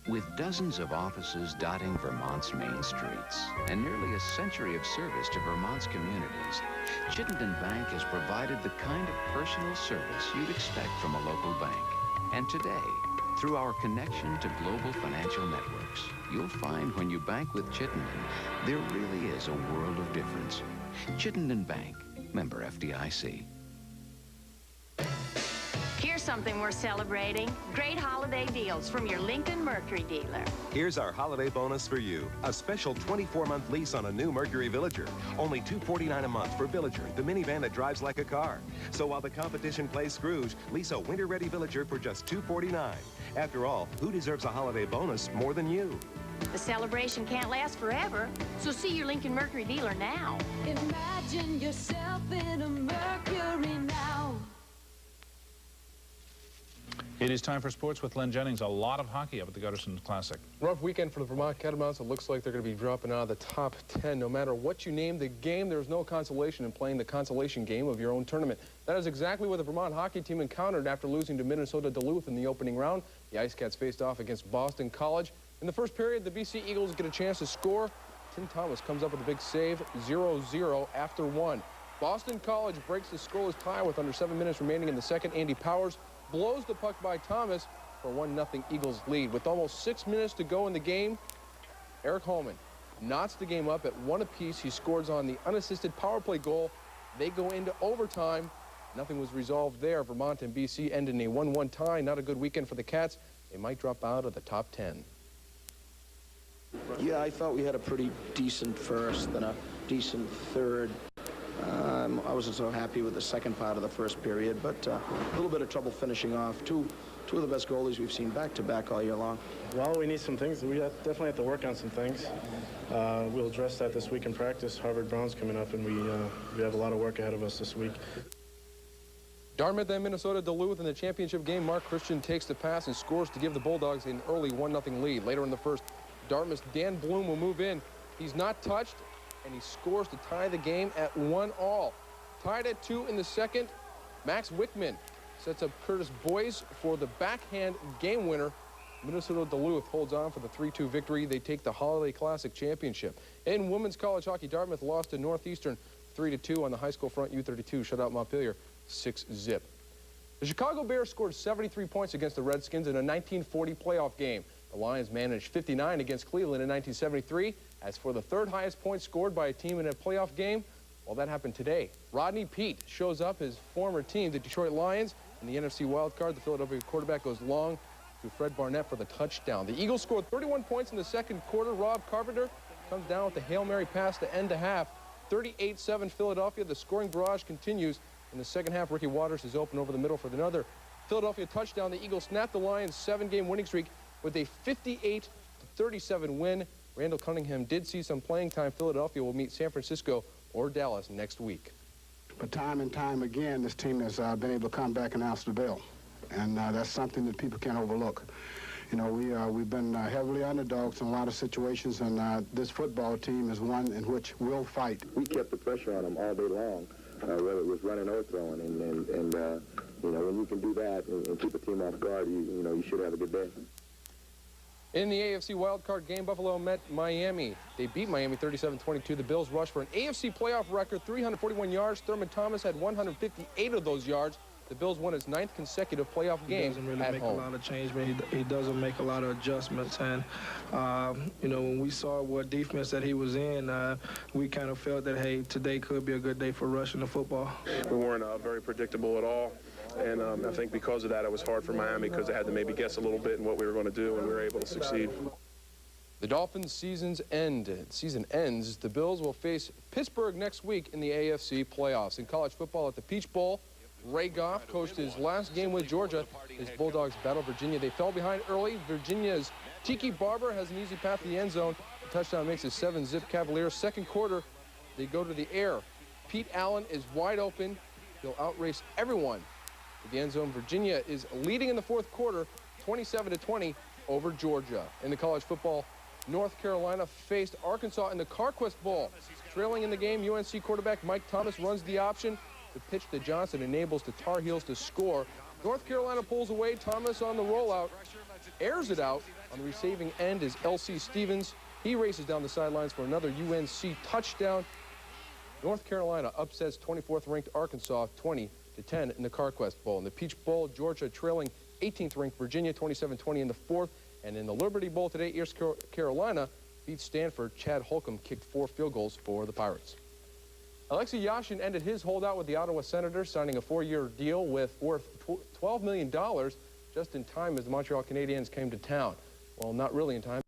With dozens of offices dotting Vermont's main streets and nearly a century of service to Vermont's communities, Chittenden Bank has provided the kind of personal service you'd expect from a local bank. And today, through our connection to global financial networks, you'll find when you bank with Chittenden, there really is a world of difference. Chittenden Bank, member FDIC. Here's something we're celebrating. Great holiday deals from your Lincoln Mercury dealer. Here's our holiday bonus for you. A special 24-month lease on a new Mercury Villager. Only $249 a month for Villager, the minivan that drives like a car. So while the competition plays Scrooge, lease a winter-ready Villager for just $249. After all, who deserves a holiday bonus more than you? The celebration can't last forever, so see your Lincoln Mercury dealer now. Imagine yourself in a Mercury now. It is time for sports with Len Jennings. A lot of hockey up at the Gutterson Classic. Rough weekend for the Vermont Catamounts. It looks like they're going to be dropping out of the top 10. No matter what you name the game, there's no consolation in playing the consolation game of your own tournament. That is exactly what the Vermont hockey team encountered after losing to Minnesota Duluth in the opening round. The Ice Cats faced off against Boston College. In the first period, the BC Eagles get a chance to score. Tim Thomas comes up with a big save, 0-0 after 1. Boston College breaks the scoreless tie with under 7 minutes remaining in the second. Andy Powers blows the puck by Thomas for a 1-0 Eagles lead. With almost 6 minutes to go in the game, Eric Holman knots the game up at 1 apiece. He scores on the unassisted power play goal. They go into overtime. Nothing was resolved there. Vermont and BC end in a 1-1 tie. Not a good weekend for the Cats. They might drop out of the top 10. Yeah, I thought we had a pretty decent first and a decent third. I wasn't so happy with the second part of the first period, but a little bit of trouble finishing off. Two of the best goalies we've seen back-to-back all year long. Well, we need some things. We definitely have to work on some things. We'll address that this week in practice. Harvard Brown's coming up, and we have a lot of work ahead of us this week. Dartmouth and Minnesota Duluth in the championship game. Mark Christian takes the pass and scores to give the Bulldogs an early 1-0 lead. Later in the first, Dartmouth's Dan Bloom will move in. He's not touched, and he scores to tie the game at 1-1. Tied at 2 in the second, Max Wickman sets up Curtis Boyce for the backhand game winner. Minnesota Duluth holds on for the 3-2 victory. They take the Holiday Classic Championship. In women's college hockey, Dartmouth lost to Northeastern 3-2 on the high school front. U32 shut out Montpelier 6-0. The Chicago Bears scored 73 points against the Redskins in a 1940 playoff game. The Lions managed 59 against Cleveland in 1973. As for the third highest points scored by a team in a playoff game, well, that happened today. Rodney Peete shows up his former team, the Detroit Lions, in the NFC wildcard. The Philadelphia quarterback goes long to Fred Barnett for the touchdown. The Eagles scored 31 points in the second quarter. Rob Carpenter comes down with the Hail Mary pass to end the half. 38-7 Philadelphia. The scoring barrage continues. In the second half, Ricky Waters is open over the middle for another Philadelphia touchdown. The Eagles snap the Lions' 7-game winning streak with a 58-37 win. Randall Cunningham did see some playing time. Philadelphia will meet San Francisco or Dallas next week. But time and time again, this team has been able to come back and answer the bell. And that's something that people can't overlook. You know, we've been heavily underdogs in a lot of situations, and this football team is one in which we'll fight. We kept the pressure on them all day long, whether it was running or throwing. And you know, when you can do that and keep a team off guard, you know, you should have a good day. In the AFC wildcard game, Buffalo met Miami. They beat Miami 37-22. The Bills rushed for an AFC playoff record, 341 yards. Thurman Thomas had 158 of those yards. The Bills won its 9th consecutive playoff game at home. He doesn't really make a lot of change, but he doesn't make a lot of adjustments. And, you know, when we saw what defense that he was in, we kind of felt that, hey, today could be a good day for rushing the football. We weren't very predictable at all. And I think because of that, it was hard for Miami because they had to maybe guess a little bit in what we were going to do, and we were able to succeed. The Dolphins' season ends. The Bills will face Pittsburgh next week in the AFC playoffs. In college football at the Peach Bowl, Ray Goff coached his last game with Georgia. His Bulldogs battled Virginia. They fell behind early. Virginia's Tiki Barber has an easy path to the end zone. The touchdown makes it 7-zip Cavaliers. Second quarter, they go to the air. Pete Allen is wide open. He'll outrace everyone to the end zone. Virginia is leading in the fourth quarter, 27-20 over Georgia. In the college football, North Carolina faced Arkansas in the CarQuest Bowl. Trailing in the game, UNC quarterback Mike Thomas runs the option. The pitch to Johnson enables the Tar Heels to score. North Carolina pulls away. Thomas on the rollout. airs it out. On the receiving end is L.C. Stevens. He races down the sidelines for another UNC touchdown. North Carolina upsets 24th-ranked Arkansas 20-10 in the CarQuest Bowl. In the Peach Bowl, Georgia trailing 18th-ranked Virginia 27-20 in the fourth. And in the Liberty Bowl today, East Carolina beat Stanford. Chad Holcomb kicked 4 field goals for the Pirates. Alexei Yashin ended his holdout with the Ottawa Senators, signing a 4-year deal worth $12 million just in time as the Montreal Canadiens came to town. Well, not really in time.